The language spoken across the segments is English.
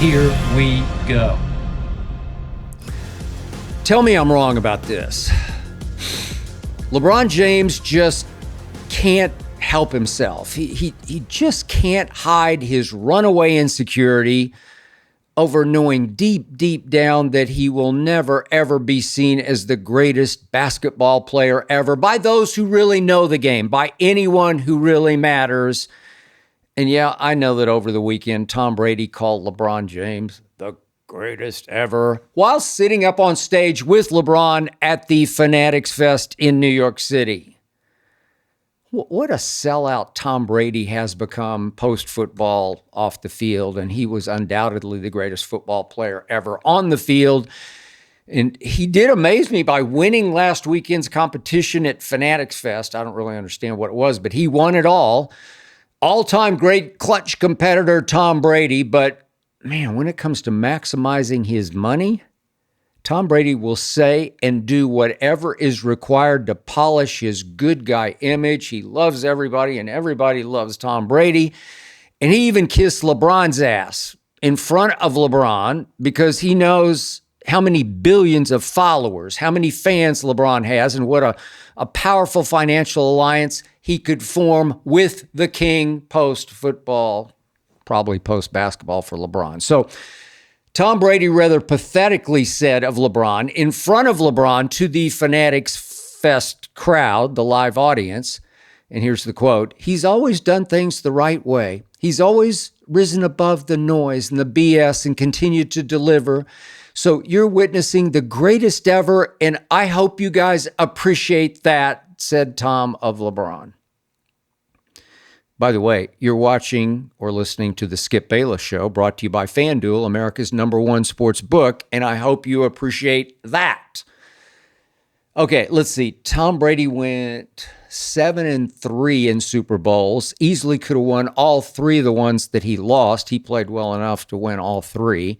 Here we go. Tell me I'm wrong about this. LeBron James just can't help himself. He just can't hide his runaway insecurity over knowing deep down that he will never, ever be seen as the greatest basketball player ever by those who really know the game, by anyone who really matters. And yeah, I know that over the weekend, Tom Brady called LeBron James the greatest ever while sitting up on stage with LeBron at the Fanatics Fest in New York City. What a sellout Tom Brady has become post-football off the field, and he was undoubtedly the greatest football player ever on the field. And he did amaze me by winning last weekend's competition at Fanatics Fest. I don't really understand what it was, but he won it all. All-time great clutch competitor Tom Brady, but man, when it comes to maximizing his money, Tom Brady will say and do whatever is required to polish his good guy image. He loves everybody, and everybody loves Tom Brady. And he even kissed LeBron's ass in front of LeBron because he knows how many billions of followers, how many fans LeBron has, and what a powerful financial alliance he could form with the king post-football, probably post-basketball for LeBron. So Tom Brady rather pathetically said of LeBron, in front of LeBron to the Fanatics Fest crowd, the live audience, and here's the quote, "He's always done things the right way. He's always risen above the noise and the BS and continued to deliver. So you're witnessing the greatest ever, and I hope you guys appreciate that," said Tom of LeBron. By the way, you're watching or listening to the Skip Bayless Show, brought to you by FanDuel, America's #1 sports book, and I hope you appreciate that. Okay, let's see. Tom Brady went 7-3 in Super Bowls. Easily could have won all three of the ones that he lost. He played well enough to win all three.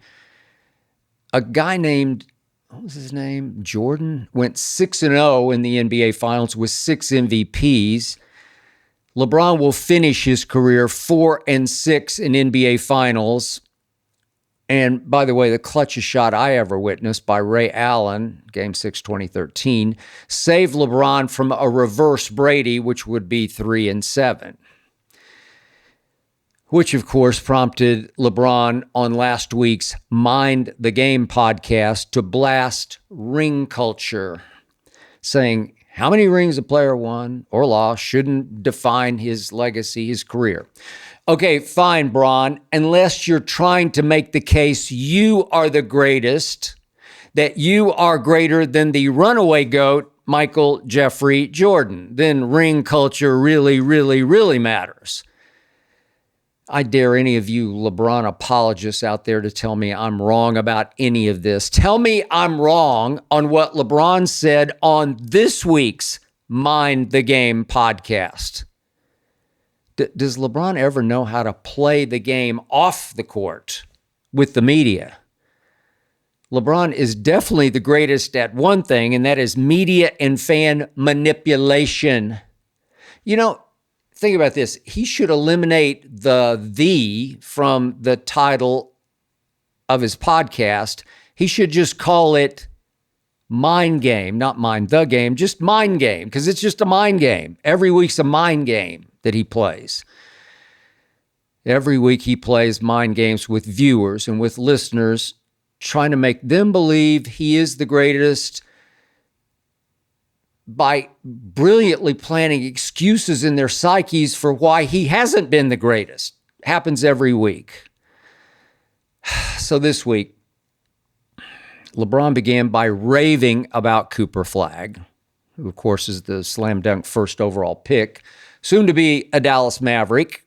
A guy named, what was his name? Jordan, went 6-0 in the NBA Finals with 6 MVPs. LeBron will finish his career 4-6 in NBA Finals. And by the way, the clutchest shot I ever witnessed by Ray Allen, Game 6, 2013, saved LeBron from a reverse Brady, which would be 3-7. Which, of course, prompted LeBron on last week's Mind the Game podcast to blast ring culture, saying how many rings a player won or lost shouldn't define his legacy, his career. Okay, fine, Bron, unless you're trying to make the case you are the greatest, that you are greater than the runaway GOAT, Michael Jeffrey Jordan, then ring culture really matters. I dare any of you LeBron apologists out there to tell me I'm wrong about any of this. Tell me I'm wrong on what LeBron said on this week's Mind the Game podcast. Does LeBron ever know how to play the game off the court with the media? LeBron is definitely the greatest at one thing, and that is media and fan manipulation. You know, think about this. He should eliminate the from the title of his podcast. He should just call it Mind Game, not Mind the Game, just Mind Game, because it's just a mind game. Every week's a mind game that he plays. Every week he plays mind games with viewers and with listeners, trying to make them believe he is the greatest by brilliantly planning excuses in their psyches for why he hasn't been the greatest. Happens every week. So this week, LeBron began by raving about Cooper Flagg, who of course is the slam dunk first overall pick, soon to be a Dallas Maverick.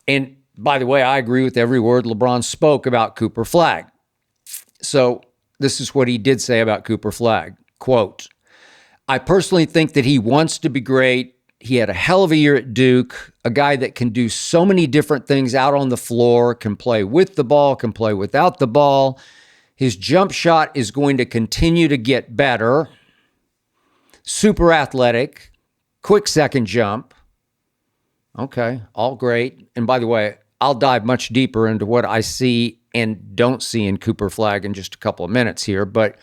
And by the way, I agree with every word LeBron spoke about Cooper Flagg. So this is what he did say about Cooper Flagg. Quote, "I personally think that he wants to be great. He had a hell of a year at Duke, a guy that can do so many different things out on the floor, can play with the ball, can play without the ball. His jump shot is going to continue to get better. Super athletic, quick second jump." Okay, all great. And by the way, I'll dive much deeper into what I see and don't see in Cooper Flagg in just a couple of minutes here. But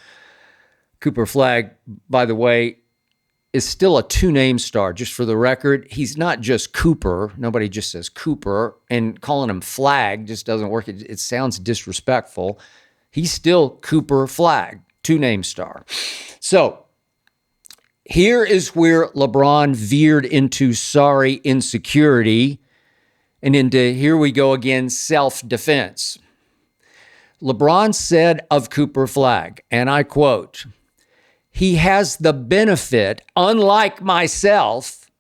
Cooper Flagg, by the way, is still a two-name star. Just for the record, he's not just Cooper. Nobody just says Cooper, and calling him Flagg just doesn't work. It sounds disrespectful. He's still Cooper Flagg, two-name star. So here is where LeBron veered into sorry insecurity and into, here we go again, self-defense. LeBron said of Cooper Flagg, and I quote, "He has the benefit, unlike myself,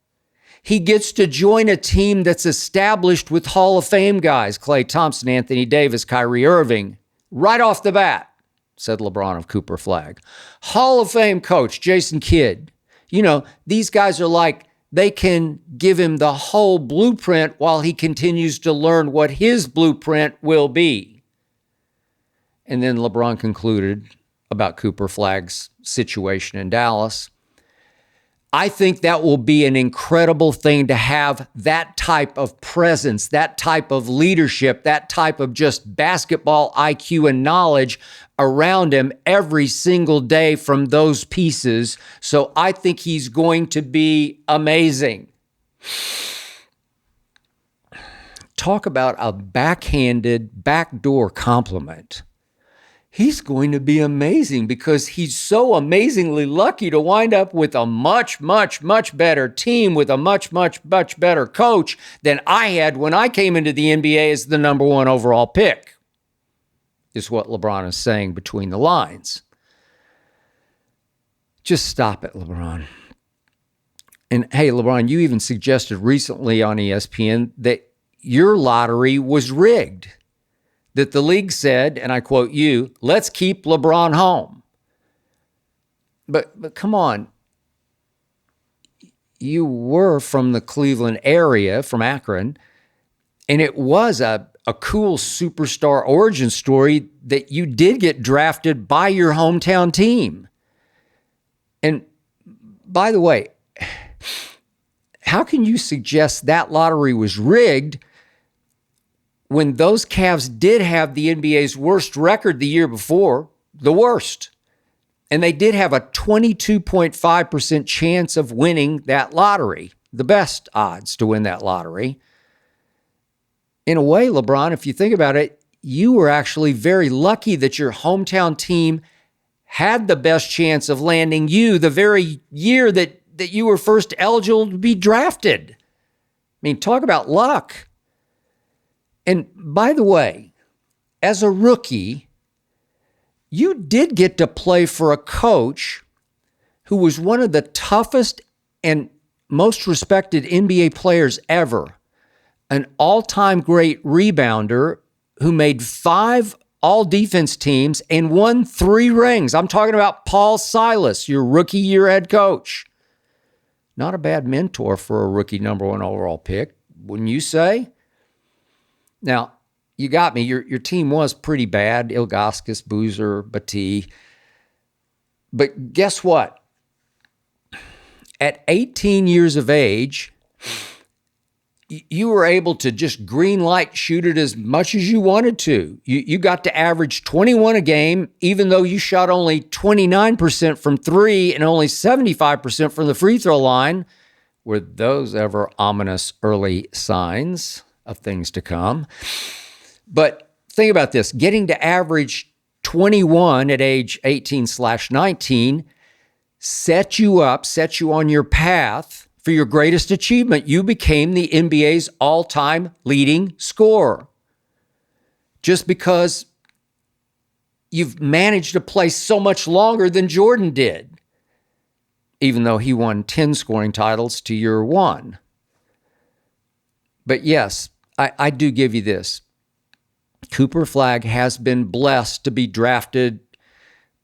he gets to join a team that's established with Hall of Fame guys, Klay Thompson, Anthony Davis, Kyrie Irving, right off the bat," said LeBron of Cooper Flagg. Hall of Fame coach, Jason Kidd. You know, these guys are like, they can give him the whole blueprint while he continues to learn what his blueprint will be. And then LeBron concluded about Cooper Flagg's situation in Dallas. I think that will be an incredible thing to have that type of presence, that type of leadership, that type of just basketball IQ and knowledge around him every single day from those pieces. So I think he's going to be amazing. Talk about a backhanded backdoor compliment. He's going to be amazing because he's so amazingly lucky to wind up with a much, much, much better team with a much, much, much better coach than I had when I came into the NBA as the number one overall pick, is what LeBron is saying between the lines. Just stop it, LeBron. And hey, LeBron, you even suggested recently on ESPN that your lottery was rigged. That the league said, and I quote you, "Let's keep LeBron home." But come on. You were from the Cleveland area, from Akron, and it was a cool superstar origin story that you did get drafted by your hometown team. And by the way, how can you suggest that lottery was rigged when those Cavs did have the NBA's worst record the year before, the worst? And they did have a 22.5% chance of winning that lottery, the best odds to win that lottery. In a way, LeBron, if you think about it, you were actually very lucky that your hometown team had the best chance of landing you the very year that you were first eligible to be drafted. I mean, talk about luck. And by the way, as a rookie, you did get to play for a coach who was one of the toughest and most respected NBA players ever, an all-time great rebounder who made 5 all-defense teams and won 3 rings. I'm talking about Paul Silas, your rookie year head coach. Not a bad mentor for a rookie number 1 overall pick, wouldn't you say? Now, you got me. Your team was pretty bad. Ilgauskas, Boozer, Battie. But guess what? At 18 years of age, you were able to just green light shoot it as much as you wanted to. You got to average 21 a game, even though you shot only 29% from 3 and only 75% from the free throw line. Were those ever ominous early signs of things to come? But think about this. Getting to average 21 at age 18/19 set you on your path for your greatest achievement. You became the NBA's all-time leading scorer. Just because you've managed to play so much longer than Jordan did, even though he won 10 scoring titles to your 1. But yes, I do give you this. Cooper Flagg has been blessed to be drafted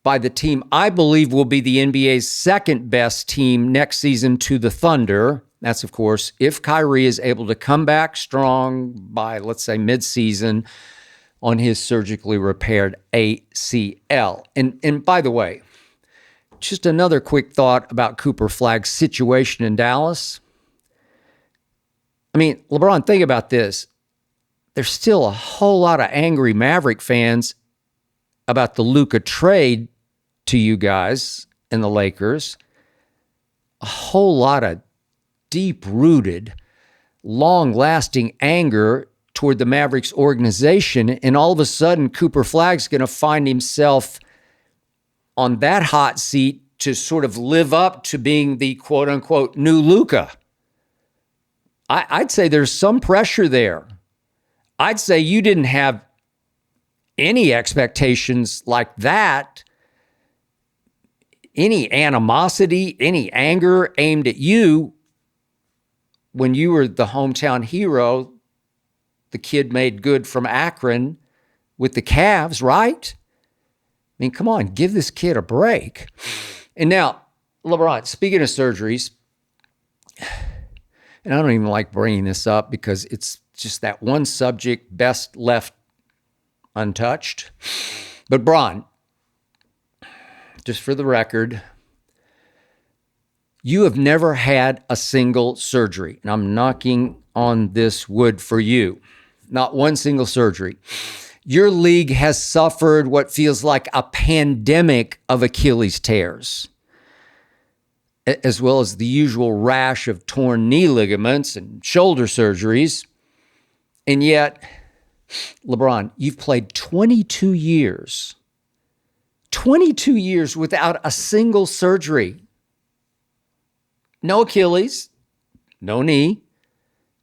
by the team I believe will be the NBA's second best team next season, to the Thunder. That's, of course, if Kyrie is able to come back strong by, let's say, midseason on his surgically repaired ACL. And by the way, just another quick thought about Cooper Flagg's situation in Dallas. I mean, LeBron, think about this. there's still a whole lot of angry Maverick fans about the Luka trade to you guys and the Lakers. A whole lot of deep-rooted, long-lasting anger toward the Mavericks organization, and all of a sudden Cooper Flagg's going to find himself on that hot seat to sort of live up to being the quote-unquote new Luka. I'd say there's some pressure there. I'd say you didn't have any expectations like that, any animosity, any anger aimed at you when you were the hometown hero, the kid made good from Akron with the Cavs, right? I mean, come on, give this kid a break. And now, LeBron, speaking of surgeries, and I don't even like bringing this up because it's just that one subject best left untouched. But Bron, just for the record, you have never had a single surgery. And I'm knocking on this wood for you. Not one single surgery. Your league has suffered what feels like a pandemic of Achilles tears, as well as the usual rash of torn knee ligaments and shoulder surgeries. And yet, LeBron, you've played 22 years without a single surgery. No Achilles, no knee,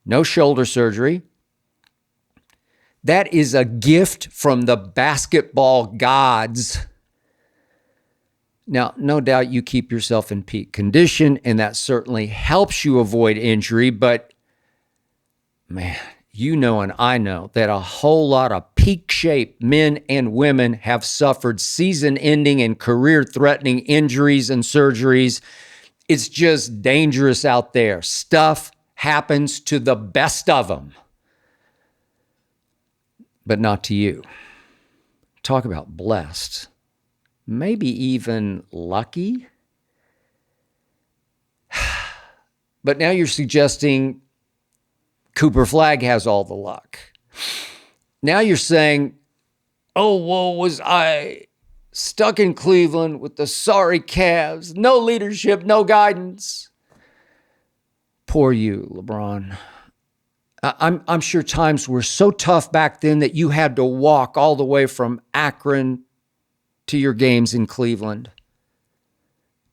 no shoulder surgery. That is a gift from the basketball gods. Now, no doubt you keep yourself in peak condition, and that certainly helps you avoid injury, but man, you know and I know that a whole lot of peak shape men and women have suffered season-ending and career-threatening injuries and surgeries. It's just dangerous out there. Stuff happens to the best of them, but not to you. Talk about blessed. Maybe even lucky. But now you're suggesting Cooper Flagg has all the luck. Now you're saying, oh, woe was I, stuck in Cleveland with the sorry Cavs, no leadership, no guidance. Poor you, LeBron. I'm sure times were so tough back then that you had to walk all the way from Akron to your games in Cleveland.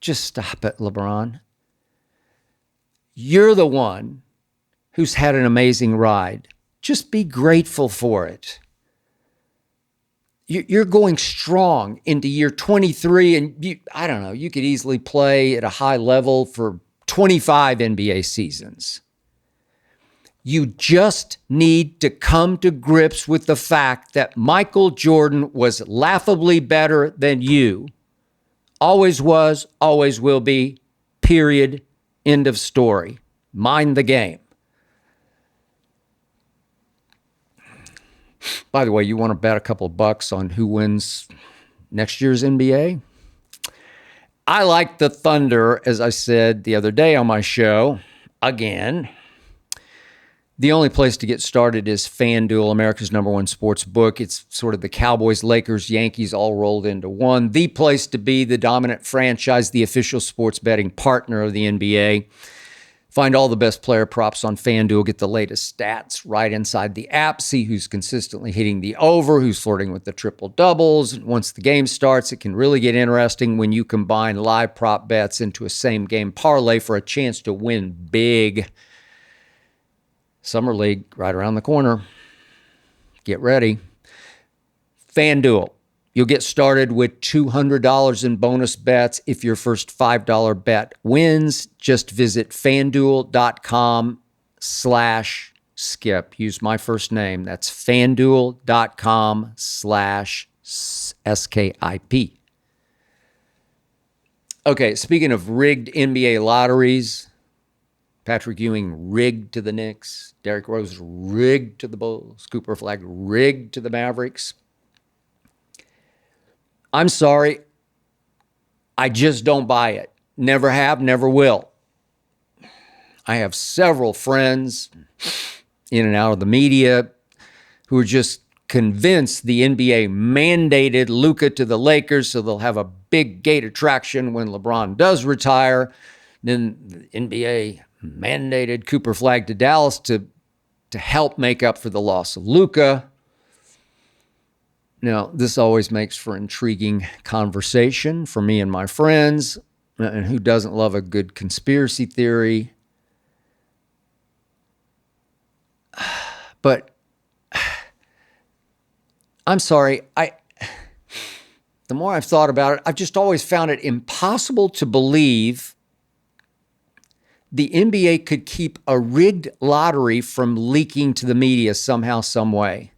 Just stop it, LeBron. You're the one who's had an amazing ride. Just be grateful for it. You're going strong into year 23, and you could easily play at a high level for 25 NBA seasons. You just need to come to grips with the fact that Michael Jordan was laughably better than you. Always was, always will be, period, end of story. Mind the game. By the way, you want to bet a couple of bucks on who wins next year's NBA? I like the Thunder, as I said the other day on my show, again. The only place to get started is FanDuel, America's #1 sports book. It's sort of the Cowboys, Lakers, Yankees all rolled into one. The place to be, the dominant franchise, the official sports betting partner of the NBA. Find all the best player props on FanDuel. Get the latest stats right inside the app. See who's consistently hitting the over, who's flirting with the triple doubles. Once the game starts, it can really get interesting when you combine live prop bets into a same game parlay for a chance to win big. Summer League right around the corner. Get ready. FanDuel. You'll get started with $200 in bonus bets if your first $5 bet wins. Just visit FanDuel.com/skip. Use my first name. That's FanDuel.com/SKIP. Okay, speaking of rigged NBA lotteries, Patrick Ewing rigged to the Knicks. Derrick Rose rigged to the Bulls. Cooper Flagg rigged to the Mavericks. I'm sorry. I just don't buy it. Never have, never will. I have several friends in and out of the media who are just convinced the NBA mandated Luka to the Lakers, so they'll have a big gate attraction when LeBron does retire. Then the NBA mandated Cooper Flagg to Dallas to help make up for the loss of Luka. Now, this always makes for intriguing conversation for me and my friends. And who doesn't love a good conspiracy theory? But I'm sorry, the more I've thought about it, I've just always found it impossible to believe the NBA could keep a rigged lottery from leaking to the media somehow, some way.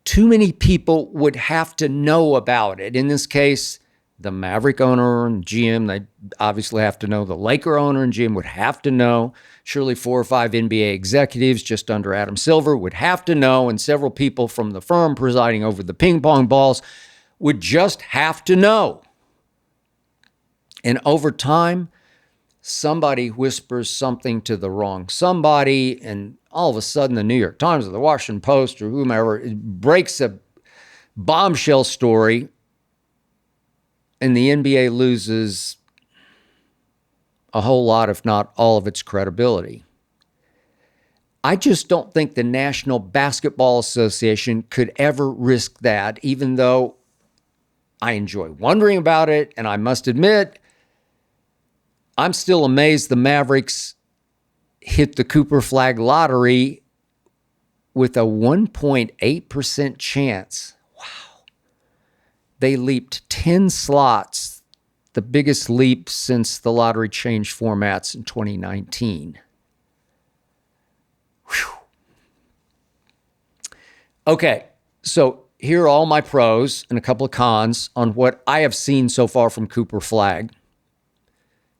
Too many people would have to know about it. In this case, the Maverick owner and GM, they obviously have to know. The Laker owner and GM would have to know. Surely 4 or 5 NBA executives just under Adam Silver would have to know. And several people from the firm presiding over the ping pong balls would just have to know. And over time, somebody whispers something to the wrong somebody, and all of a sudden the New York Times or the Washington Post or whomever breaks a bombshell story, and the NBA loses a whole lot, if not all of its credibility. I just don't think the National Basketball Association could ever risk that, even though I enjoy wondering about it, and I must admit, I'm still amazed the Mavericks hit the Cooper Flagg lottery with a 1.8% chance. Wow. They leaped 10 slots, the biggest leap since the lottery changed formats in 2019. Whew. Okay, so here are all my pros and a couple of cons on what I have seen so far from Cooper Flagg.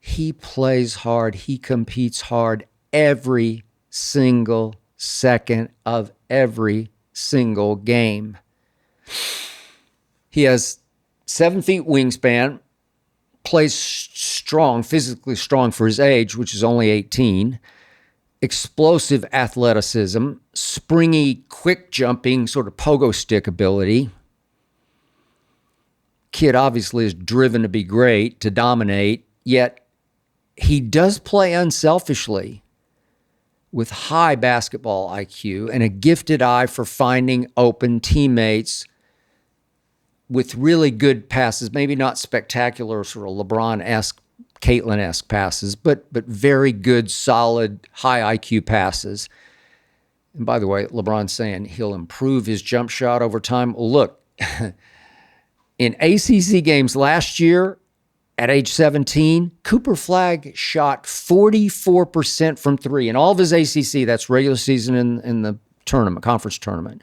He plays hard. He competes hard every single second of every single game. He has 7 feet wingspan, plays strong, physically strong for his age, which is only 18, explosive athleticism, springy, quick jumping, sort of pogo stick ability. Kid obviously is driven to be great, to dominate, yet he does play unselfishly with high basketball IQ and a gifted eye for finding open teammates with really good passes, maybe not spectacular sort of LeBron-esque, Caitlin-esque passes, but very good, solid, high IQ passes. And by the way, LeBron's saying he'll improve his jump shot over time. Well, look, in ACC games last year, at age 17, Cooper Flagg shot 44% from 3 in all of his ACC. That's regular season in the tournament, conference tournament.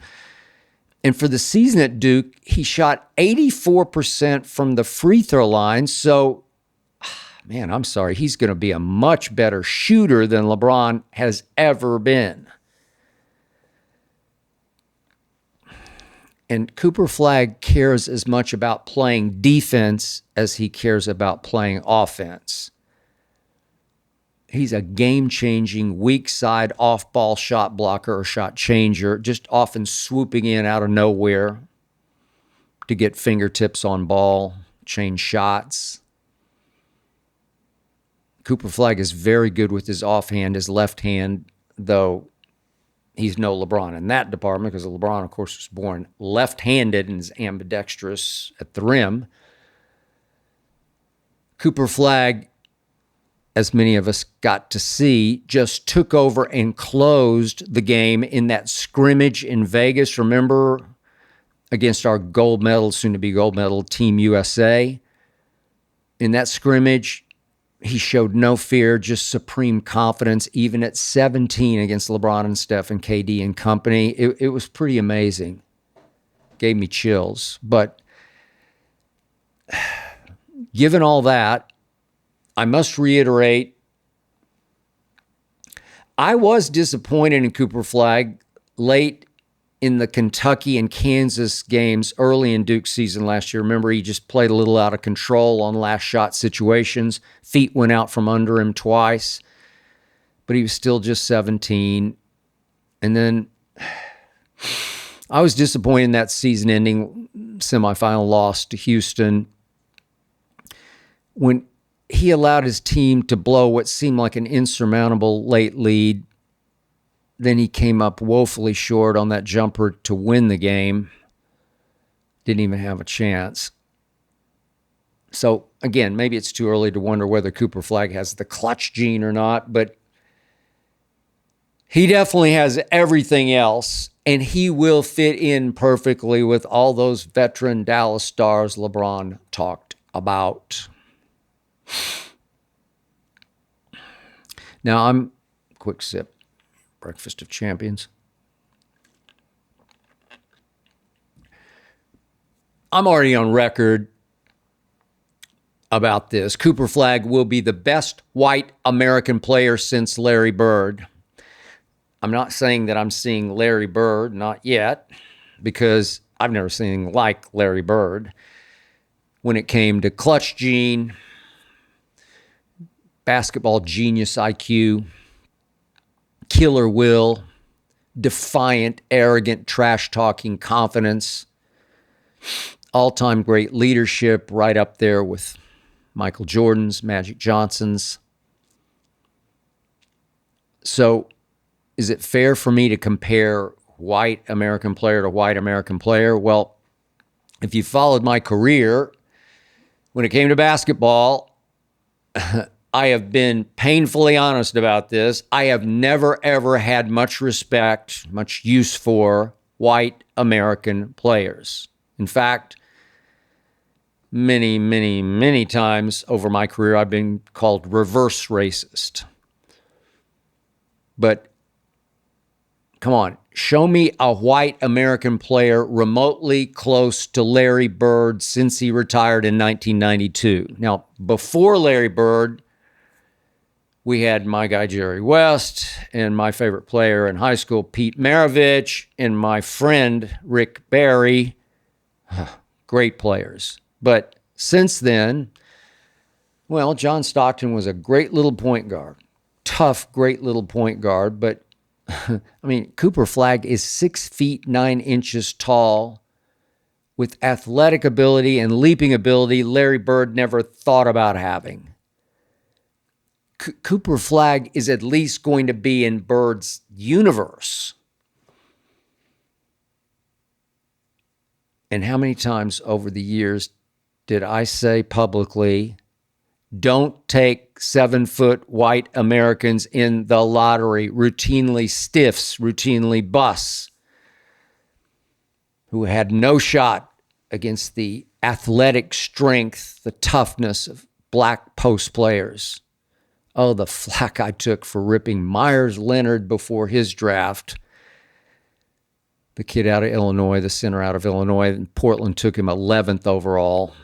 And for the season at Duke, he shot 84% from the free throw line. So, man, I'm sorry, he's going to be a much better shooter than LeBron has ever been. And Cooper Flagg cares as much about playing defense as he cares about playing offense. He's a game-changing, weak-side, off-ball shot blocker or shot changer, just often swooping in out of nowhere to get fingertips on ball, change shots. Cooper Flagg is very good with his offhand, his left hand, though he's no LeBron in that department because LeBron, of course, was born left-handed and is ambidextrous at the rim. Cooper Flagg, as many of us got to see, just took over and closed the game in that scrimmage in Vegas, remember, against our gold medal, soon-to-be gold medal Team USA. In that scrimmage, he showed no fear, just supreme confidence, even at 17 against LeBron and Steph and KD and company. It was pretty amazing. Gave me chills. But given all that, I must reiterate, I was disappointed in Cooper Flagg late in the Kentucky and Kansas games early in Duke's season last year. Remember, he just played a little out of control on last shot situations. Feet went out from under him twice, but he was still just 17. And then I was disappointed in that season-ending semifinal loss to Houston when he allowed his team to blow what seemed like an insurmountable late lead. Then he came up woefully short on that jumper to win the game. Didn't even have a chance. So, again, maybe it's too early to wonder whether Cooper Flagg has the clutch gene or not, but he definitely has everything else, and he will fit in perfectly with all those veteran Dallas stars LeBron talked about. Now, quick sip, breakfast of champions. I'm already on record about this. Cooper Flagg will be the best white American player since Larry Bird. I'm not saying that I'm seeing Larry Bird, not yet, because I've never seen anything like Larry Bird. When it came to clutch gene, basketball genius IQ, killer will, defiant, arrogant, trash-talking confidence, all-time great leadership, right up there with Michael Jordan's, Magic Johnson's. So is it fair for me to compare white American player to white American player? Well, if you followed my career, when it came to basketball, I have been painfully honest about this. I have never, ever had much respect, much use for white American players. In fact, many, many, many times over my career, I've been called reverse racist. But come on, show me a white American player remotely close to Larry Bird since he retired in 1992. Now, before Larry Bird, we had my guy Jerry West and my favorite player in high school, Pete Maravich, and my friend Rick Barry. Great players. But since then, well, John Stockton was a great little point guard. Tough, great little point guard. But, I mean, Cooper Flagg is 6 feet 9 inches tall with athletic ability and leaping ability Larry Bird never thought about having. Cooper Flagg is at least going to be in Bird's universe. And how many times over the years did I say publicly, don't take 7-foot white Americans in the lottery, routinely stiffs, routinely busts, who had no shot against the athletic strength, the toughness of black post players. Oh, the flack I took for ripping Myers Leonard before his draft. The kid out of Illinois, the center out of Illinois, and Portland took him 11th overall.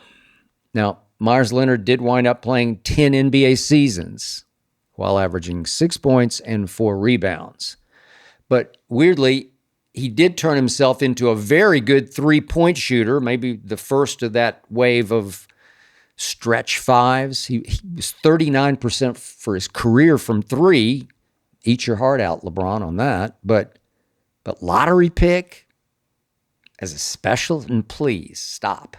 Now, Myers Leonard did wind up playing 10 NBA seasons while averaging 6 points and 4 rebounds. But weirdly, he did turn himself into a very good three-point shooter, maybe the first of that wave of stretch fives. He was 39% for his career from three. Eat your heart out, LeBron, on that. But lottery pick as a special, and please stop.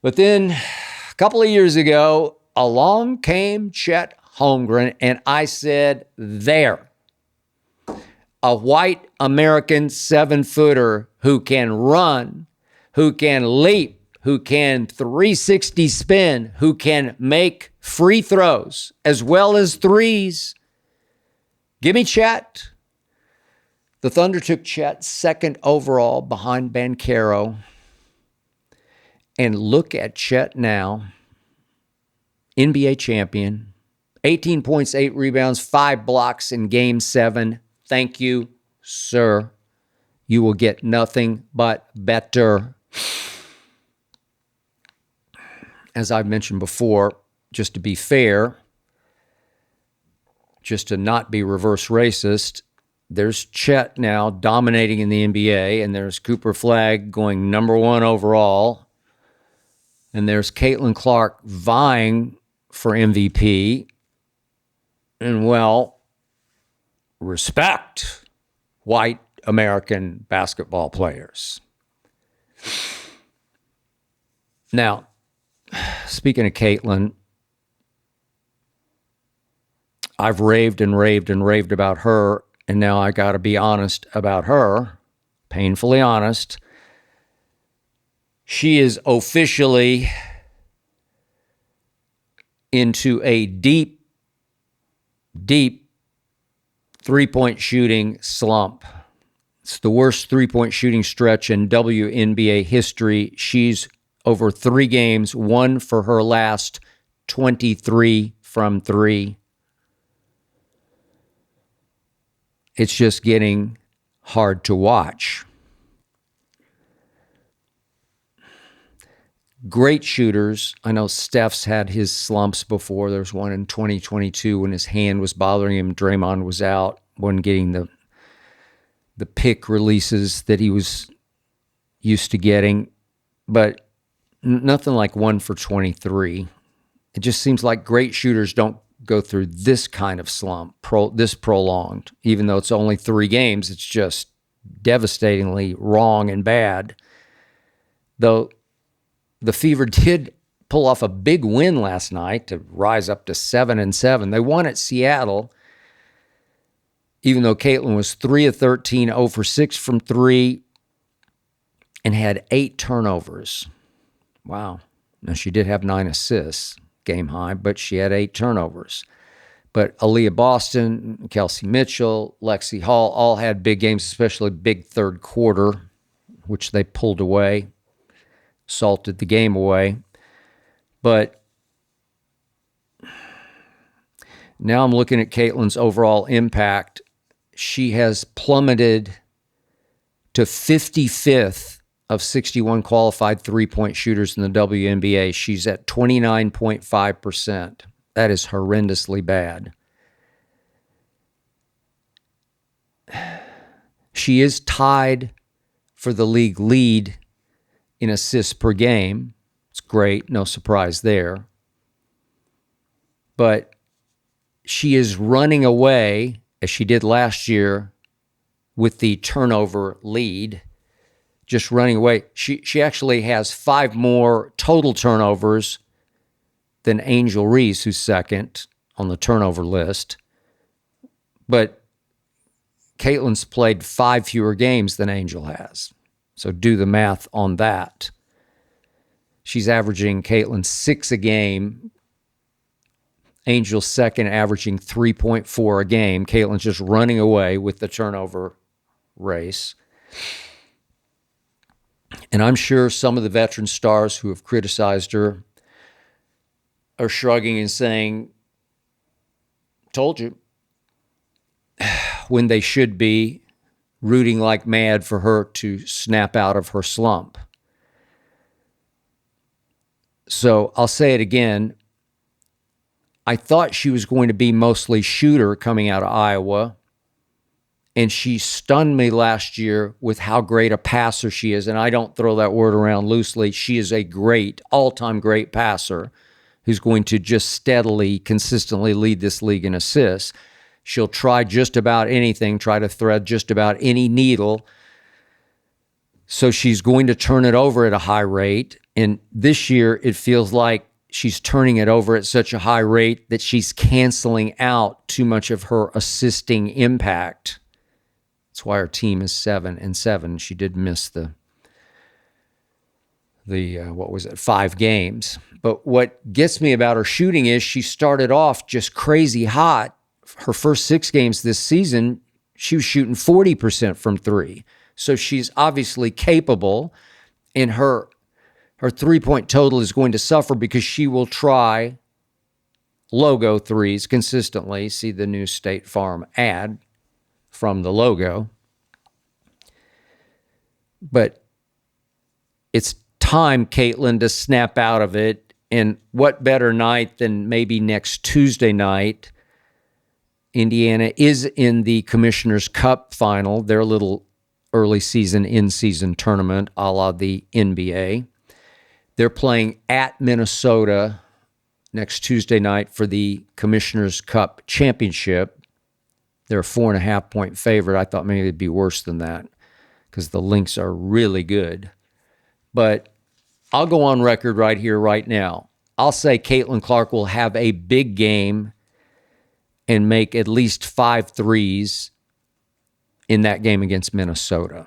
But then a couple of years ago, along came Chet Holmgren, and I said, there. A white American 7-footer who can run, who can leap, who can 360 spin, who can make free throws as well as threes. Give me Chet. The Thunder took Chet second overall behind Banchero. And look at Chet now, NBA champion, 18 points, 8 rebounds, 5 blocks in Game 7. Thank you, sir. You will get nothing but better. As I've mentioned before, just to be fair, just to not be reverse racist, there's Chet now dominating in the NBA, and there's Cooper Flagg going number 1 overall, and there's Caitlin Clark vying for MVP. And, well, respect, white American basketball players. Now, speaking of Caitlin, I've raved and raved and raved about her, and now I got to be honest about her, painfully honest. She is officially into a deep, deep three-point shooting slump. It's the worst three-point shooting stretch in WNBA history. She's over 3 games, 1 for her last 23 from 3. It's just getting hard to watch. Great shooters. I know Steph's had his slumps before. There was one in 2022 when his hand was bothering him. Draymond was out, wasn't getting the pick releases that he was used to getting. But nothing like 1 for 23. It just seems like great shooters don't go through this kind of slump, this prolonged. Even though it's only 3 games, it's just devastatingly wrong and bad. Though the Fever did pull off a big win last night to rise up to 7-7. They won at Seattle, even though Caitlin was 3 of 13, 0 for 6 from 3, and had 8 turnovers. Wow. Now, she did have 9 assists, game high, but she had 8 turnovers. But Aaliyah Boston, Kelsey Mitchell, Lexi Hall all had big games, especially big third quarter, which they pulled away, salted the game away. But now I'm looking at Caitlin's overall impact. She has plummeted to 55th of 61 qualified three-point shooters in the WNBA. She's at 29.5%. That is horrendously bad. She is tied for the league lead in assists per game. It's great, no surprise there. But she is running away, as she did last year, with the turnover lead. Just running away. She actually has 5 more total turnovers than Angel Reese, who's second on the turnover list. But Caitlin's played 5 fewer games than Angel has. So do the math on that. She's averaging, Caitlin, 6 a game. Angel's second, averaging 3.4 a game. Caitlin's just running away with the turnover race. And I'm sure some of the veteran stars who have criticized her are shrugging and saying, told you, when they should be rooting like mad for her to snap out of her slump. So I'll say it again. I thought she was going to be mostly shooter coming out of Iowa, and she stunned me last year with how great a passer she is. And I don't throw that word around loosely. She is a great, all-time great passer who's going to just steadily, consistently lead this league in assists. She'll try just about anything, try to thread just about any needle. So she's going to turn it over at a high rate. And this year, it feels like she's turning it over at such a high rate that she's canceling out too much of her assisting impact. That's why her team is 7-7. She did miss the 5 games. But what gets me about her shooting is she started off just crazy hot. Her first 6 games this season, she was shooting 40% from 3. So she's obviously capable, and her three-point total is going to suffer because she will try logo threes consistently. See the new State Farm ad from the logo. But it's time, Caitlin, to snap out of it. And what better night than maybe next Tuesday night? Indiana is in the Commissioner's Cup final, their little early season, in-season tournament, a la the NBA. They're playing at Minnesota next Tuesday night for the Commissioner's Cup championship. They're a 4.5-point favorite. I thought maybe it'd be worse than that because the Lynx are really good. But I'll go on record right here, right now. I'll say Caitlin Clark will have a big game and make at least 5 threes in that game against Minnesota.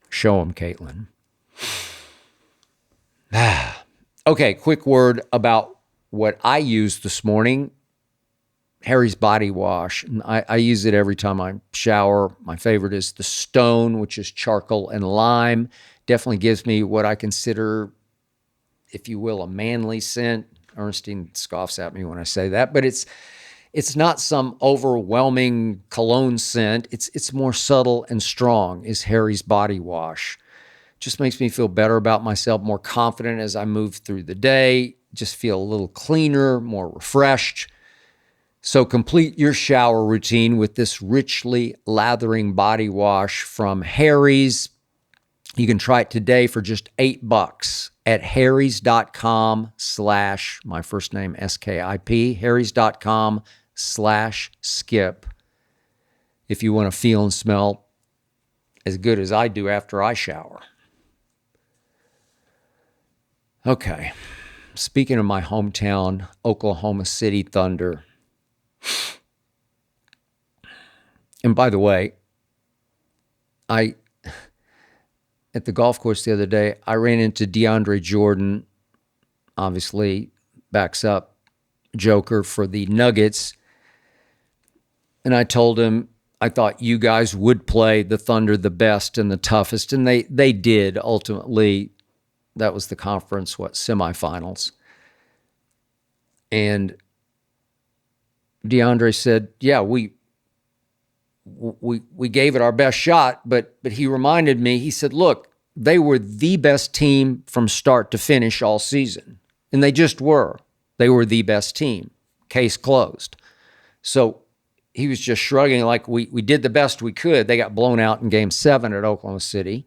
Show them, Caitlin. Okay, quick word about what I used this morning. Harry's body wash. I use it every time I shower. My favorite is the Stone, which is charcoal and lime. Definitely gives me what I consider, if you will, a manly scent. Ernestine scoffs at me when I say that, but it's not some overwhelming cologne scent. It's more subtle and strong, is Harry's body wash. Just makes me feel better about myself, more confident as I move through the day, just feel a little cleaner, more refreshed. So complete your shower routine with this richly lathering body wash from Harry's. You can try it today for just $8 at harrys.com/ my first name, SKIP, harrys.com/skip. If you want to feel and smell as good as I do after I shower. Okay, speaking of my hometown, Oklahoma City Thunder. And by the way, at the golf course the other day, I ran into DeAndre Jordan, obviously backs up Joker for the Nuggets. And I told him I thought you guys would play the Thunder the best and the toughest. And they did ultimately. That was the conference, semifinals. And DeAndre said, yeah, we gave it our best shot, but he reminded me, he said, look, they were the best team from start to finish all season. And they just were. They were the best team. Case closed. So he was just shrugging like we did the best we could. They got blown out in Game 7 at Oklahoma City.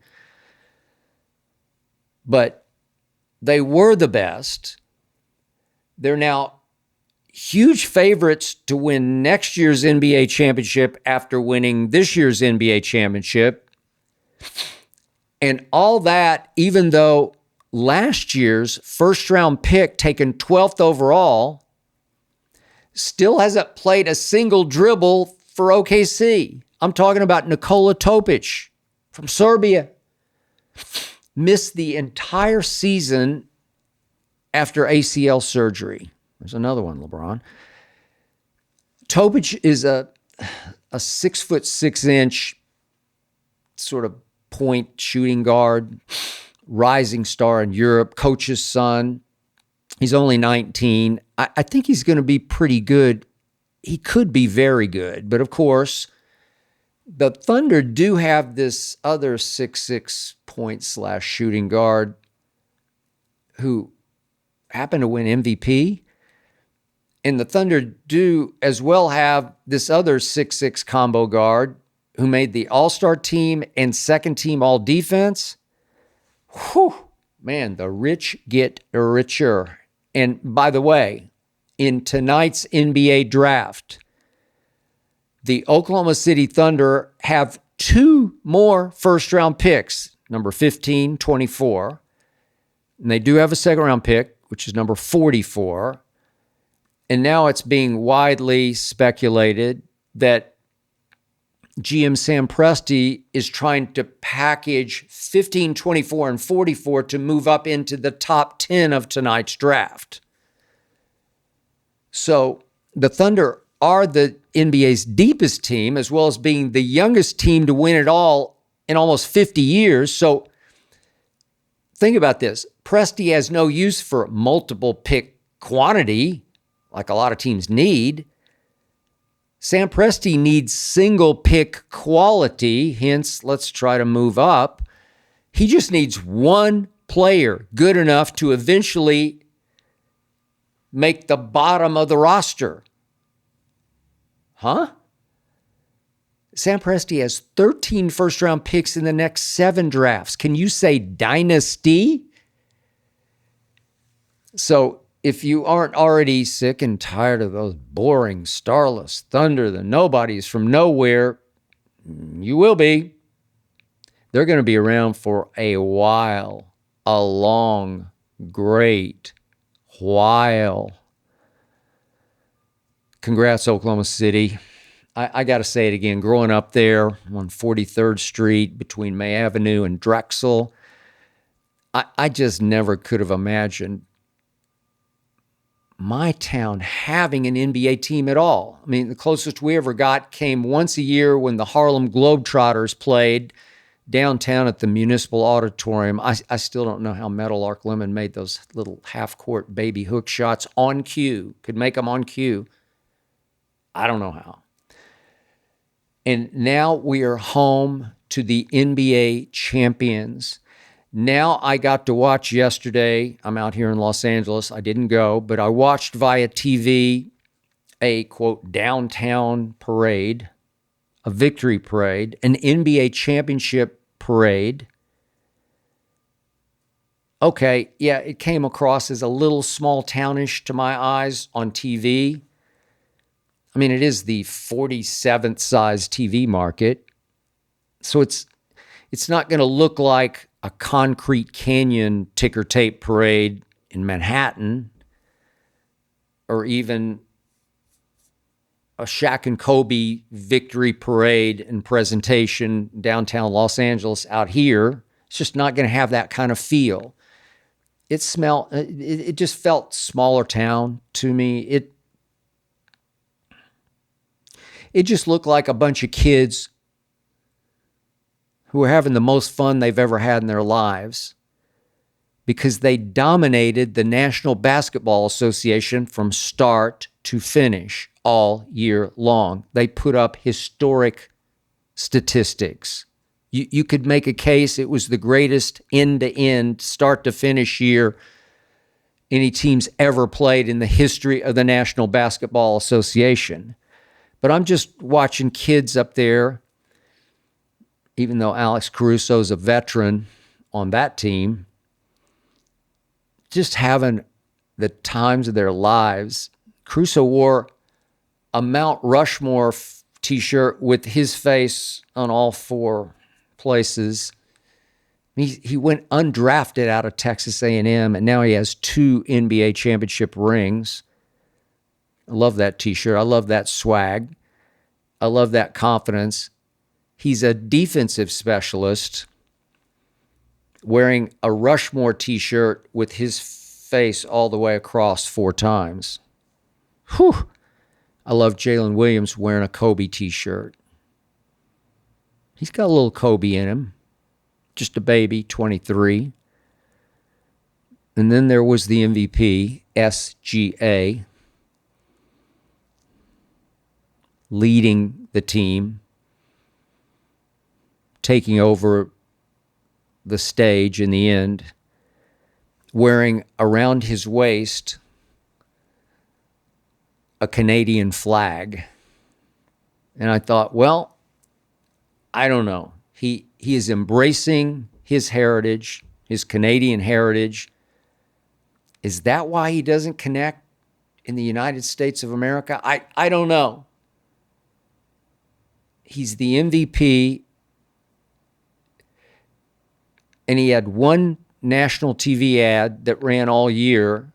But they were the best. They're now huge favorites to win next year's NBA championship after winning this year's NBA championship. And all that, even though last year's first-round pick, taken 12th overall, still hasn't played a single dribble for OKC. I'm talking about Nikola Topic from Serbia. Missed the entire season after ACL surgery. There's another one, LeBron. Topic is a 6'6" sort of point shooting guard, rising star in Europe, coach's son. He's only 19. I think he's going to be pretty good. He could be very good. But of course, the Thunder do have this other 6'6" point/shooting guard who happened to win MVP. And the Thunder do as well have this other 6'6" combo guard who made the All-Star team and second team All-Defense. Whew, man, the rich get richer. And by the way, in tonight's NBA draft, the Oklahoma City Thunder have 2 more first-round picks, number 15, 24. And they do have a second-round pick, which is number 44. And now it's being widely speculated that GM Sam Presti is trying to package 15, 24, and 44 to move up into the top 10 of tonight's draft. So the Thunder are the NBA's deepest team, as well as being the youngest team to win it all in almost 50 years. So think about this. Presti has no use for multiple pick quantity, like a lot of teams need. Sam Presti needs single pick quality, hence let's try to move up. He just needs one player good enough to eventually make the bottom of the roster. Huh? Sam Presti has 13 first-round picks in the next 7 drafts. Can you say dynasty? So if you aren't already sick and tired of those boring, starless thunder, the nobodies from nowhere, you will be. They're going to be around for a while, a long, great while. Congrats, Oklahoma City. I got to say it again. Growing up there on 43rd Street between May Avenue and Drexel, I just never could have imagined my town having an NBA team at all. I mean, the closest we ever got came once a year when the Harlem Globetrotters played downtown at the Municipal Auditorium. I still don't know how Meadowlark Lemon made those little half-court baby hook shots on cue, could make them on cue. I don't know how. And now we are home to the NBA champions. Now I got to watch yesterday. I'm out here in Los Angeles. I didn't go, but I watched via TV a, quote, downtown parade, a victory parade, an NBA championship parade. Okay, yeah, it came across as a little small townish to my eyes on TV. I mean, it is the 47th size TV market. So it's not going to look like a Concrete Canyon ticker tape parade in Manhattan, or even a Shaq and Kobe victory parade and presentation downtown Los Angeles out here. It's just not going to have that kind of feel. It just felt smaller town to me. It just looked like a bunch of kids who were having the most fun they've ever had in their lives because they dominated the National Basketball Association from start to finish all year long. They put up historic statistics. You could make a case it was the greatest end-to-end, start-to-finish year any team's ever played in the history of the National Basketball Association. But I'm just watching kids up there, even though Alex Caruso's a veteran on that team, just having the times of their lives. Caruso wore a Mount Rushmore t-shirt with his face on all four places. He went undrafted out of Texas A&M, and now he has 2 NBA championship rings. I love that t-shirt. I love that swag. I love that confidence. He's a defensive specialist wearing a Rushmore t-shirt with his face all the way across 4 times. Whew. I love Jalen Williams wearing a Kobe t-shirt. He's got a little Kobe in him. Just a baby, 23. And then there was the MVP, SGA, leading the team, taking over the stage in the end, wearing around his waist a Canadian flag. And I thought, well, I don't know. He is embracing his heritage, his Canadian heritage. Is that why he doesn't connect in the United States of America? I don't know. He's the MVP, and he had one national TV ad that ran all year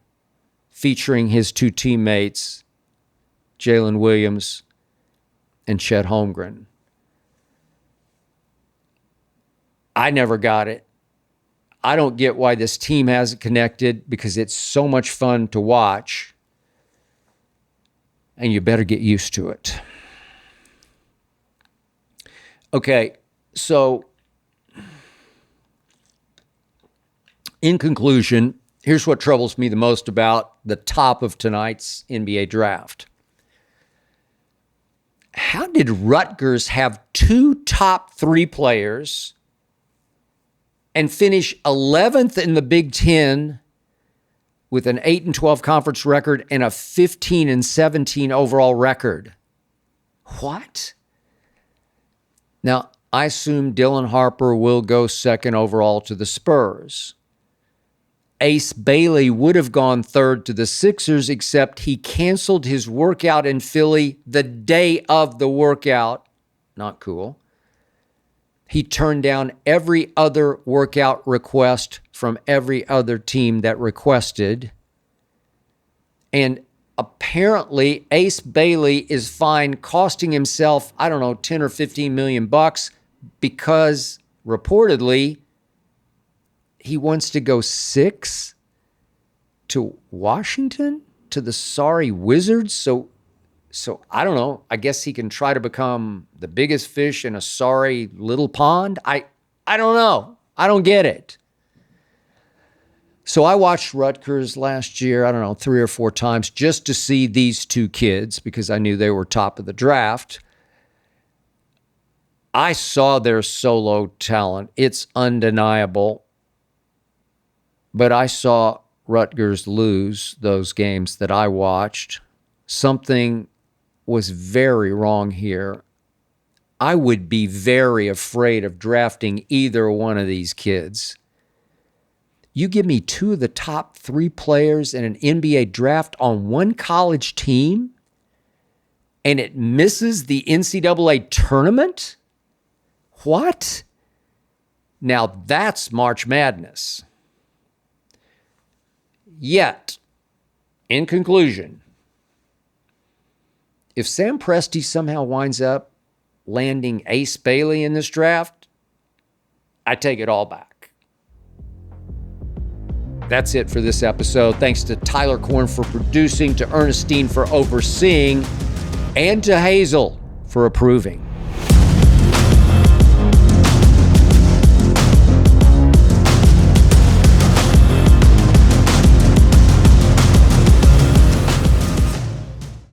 featuring his 2 teammates, Jalen Williams and Chet Holmgren. I never got it. I don't get why this team hasn't connected, because it's so much fun to watch, and you better get used to it. Okay, so in conclusion, here's what troubles me the most about the top of tonight's NBA draft. How did Rutgers have 2 top 3 players and finish 11th in the Big Ten with an 8-12 conference record and a 15-17 overall record? What? Now, I assume Dylan Harper will go 2nd overall to the Spurs. Ace Bailey would have gone third to the Sixers, except he canceled his workout in Philly the day of the workout. Not cool. He turned down every other workout request from every other team that requested. And apparently, Ace Bailey is fined, costing himself, 10 or 15 million bucks, because reportedly he wants to go 6 to Washington, to the sorry Wizards. So I don't know. I guess he can try to become the biggest fish in a sorry little pond. I don't know. I don't get it. So I watched Rutgers last year, 3 or 4 times just to see these two kids because I knew they were top of the draft. I saw their solo talent. It's undeniable. But I saw Rutgers lose those games that I watched. Something was very wrong here. I would be very afraid of drafting either one of these kids. You give me 2 of the top 3 players in an NBA draft on one college team, and it misses the NCAA tournament? What? Now that's March Madness. Yet, in conclusion, if Sam Presti somehow winds up landing Ace Bailey in this draft, I take it all back. That's it for this episode. Thanks to Tyler Korn for producing, to Ernestine for overseeing, and to Hazel for approving.